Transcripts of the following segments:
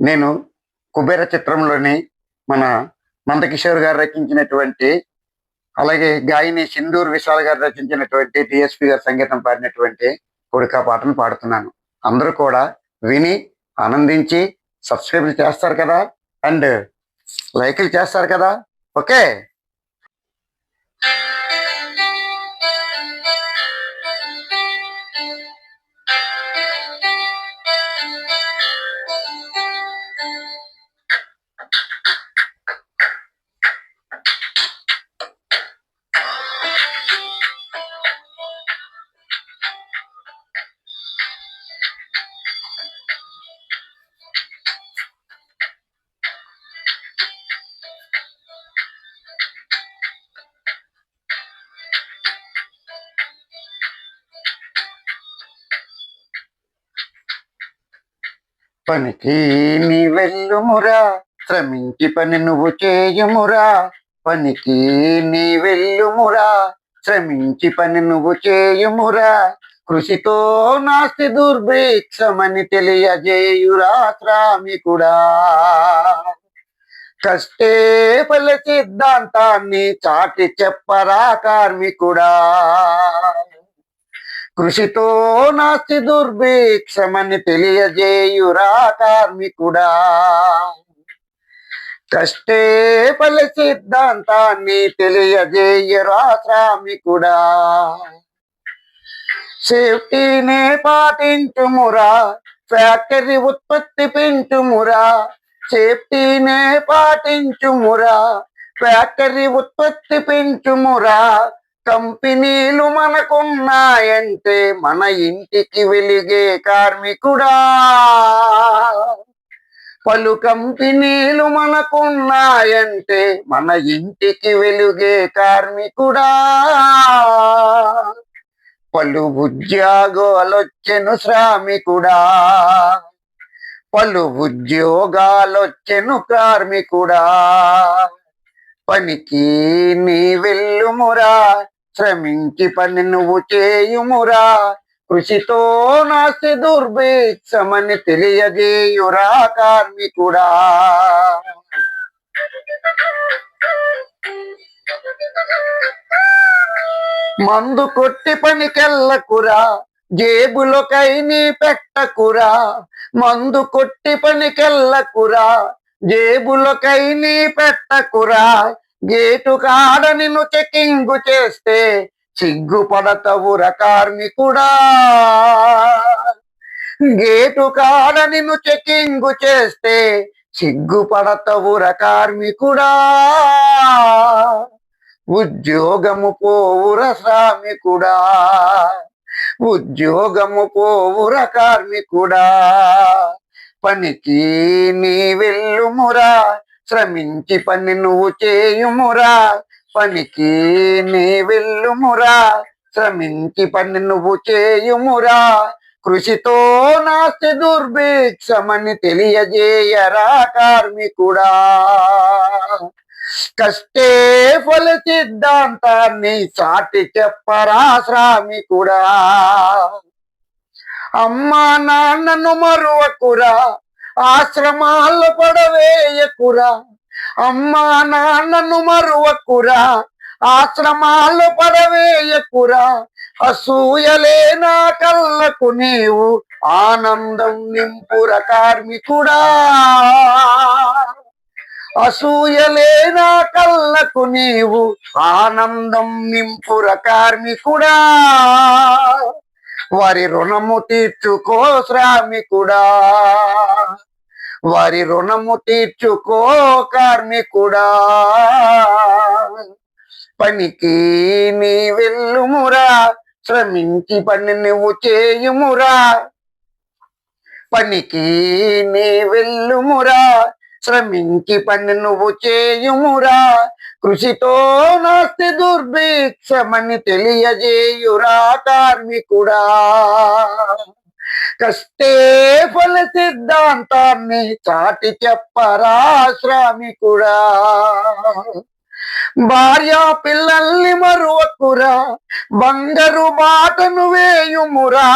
నేను 'కుబేర' చిత్రంలోని మన నందకిషోర్ గారు రచించినటువంటి, అలాగే గాయని సింధూర్ విశాల్ గారు రచించినటువంటి, డీఎస్‌పీ గారు సంగీతం పాడినటువంటి 'కొడుకా' పాటను పాడుతున్నాను. అందరూ కూడా విని ఆనందించి సబ్స్క్రైబ్ చేస్తారు కదా! అండ్ లైకులు చేస్తారు కదా! ఓకే. పనికి నీ వెళ్ళుమురా, శ్రమించి పని నువ్వు చేయుమురా. పనికి నీ వెళ్ళుమురా, శ్రమించి పని నువ్వు చేయుమురా. కృషితో నాస్తి దుర్భిక్షమని తెలియజేయురా శ్రామికుడా. కష్టే ఫల సిద్ధాంతాన్ని చాటి చెప్పరా కార్మికుడా. కృషితో నాస్తి దుర్భిక్షమని తెలియజేయురా కార్మికుడా. కష్టే ఫల సిద్ధాంతాన్ని తెలియజేయురా శ్రామికుడా. సేఫ్టీనే పాటించుమురా, ఫ్యాక్టరీ ఉత్పత్తి పెంచుమురా. సేఫ్టీనే పాటించుమురా, ఫ్యాక్టరీ ఉత్పత్తి పెంచుమురా. కంపెనీలు మనకున్నాయంటే మన ఇంటికి వెలిగే కార్మికుడా. పలు కంపెనీలు మనకున్నాయంటే మన ఇంటికి వెలుగే కార్మికుడా. పలు ఉద్యోగాలొచ్చెను శ్రామికుడా. పలు ఉద్యోగాలొచ్చెను కార్మికుడా. పనికి నీ వెళ్ళుమురా, శ్రమించి పని నువ్వు చేయుమురా. కృషితో నాస్తి దుర్భిక్షమని తెలియజేయురా కార్మికుడా. మందు కొట్టి పనికెళ్ళకురా, జేబులకై నీ పెట్టకురా. మందు కొట్టి పనికెళ్ళకురా, జేబులకై నీ పెట్టకురా. గేటు కాడ నిన్ను చెకింగు చేస్తే సిగ్గుపడతవురా కార్మికుడా. గేటు కాడ నిన్ను చెకింగు చేస్తే సిగ్గుపడతవురా కార్మికుడా. ఉద్యోగము పోవుర శ్రామికుడా. ఉద్యోగము పోవుర కార్మికుడా. పనికి నీ వెళ్ళుమురా, శ్రమించి పని నువ్వు చేయుమురా. పనికి నీ వెళ్ళుమురా, శ్రమించి పని నువ్వు చేయుమురా. కృషితో నాస్తి దుర్భిక్షమని తెలియజేయరా కార్మికుడా. కష్టే ఫల సిద్ధాంతాన్ని చాటి చెప్పరా శ్రామికుడా. అమ్మా నాన్నను మరువకురా, ఆశ్రమాల్లో పడవేయకురా. అమ్మా నాన్నను మరువకురా, ఆశ్రమాల్లో పడవేయకురా. అసూయలే నా కళ్ళకు నీవు ఆనందం నింపుర కార్మికుడా. అసూయలే నా కళ్ళకు నీవు ఆనందం నింపుర కార్మికుడా. వారి రుణము తీర్చుకో శ్రామికుడా. వారి రుణము తీర్చుకో కార్మికుడా. పనికి నీ వెళ్ళుమురా, శ్రమించి పని నువ్వు చేయుమురా. పనికి నీ వెళ్ళుమురా, శ్రమించి పని నువ్వు చేయుమురా. కృషితో నాస్తి దుర్భిక్షమని తెలియజేయురా కార్మికుడా. కష్టే ఫల సిద్ధాంతాన్ని చాటి చెప్పరా శ్రామికుడా. భార్య పిల్లల్ని మరువకురా, బంగారు బాటను వేయుమురా.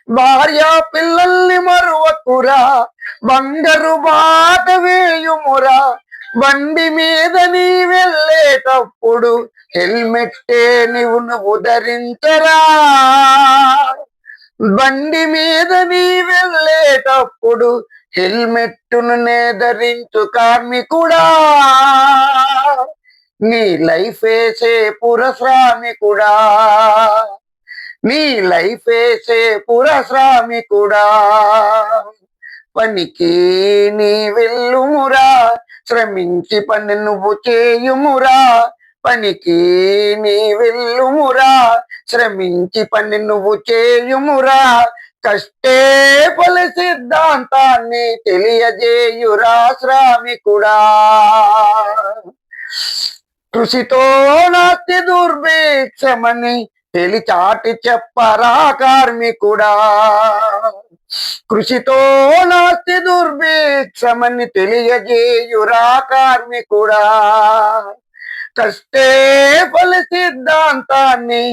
భార్య పిల్లల్ని మరువకురా, బంగారు బాట వేయుమురా. బండి మీద నీ వెళ్ళేటప్పుడు హెల్మెట్టే నువ్వు ధరించరా. బండి మీద నీ వెళ్ళేటప్పుడు హెల్మెట్టును ధరించు కార్మికుడా. నీ లైఫ్ వేసే పురశ్రామికుడా, నీ లైఫ్ వేసే పురశ్రామికుడా. పనికి నీ వెళ్ళుమురా, శ్రమించి పని నువ్వు చేయుమురా. పనికి నీ వెళ్ళుమురా, శ్రమించి పని నువ్వు చేయుమురా. కష్టే ఫల సిద్ధాంతాన్ని తెలియజేయురా శ్రామికుడా. కృషితో నాస్తి దుర్భిక్షమని తెలిచాటి చెప్పరా కార్మికుడా. కృషితో నాస్తి దుర్భిక్షమని తెలియజేయురా కార్మికుడా. కష్టే ఫల సిద్ధాంతాన్ని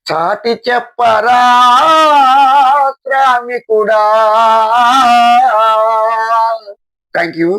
చాటి చెప్పరా శ్రామికుడా. Thank you.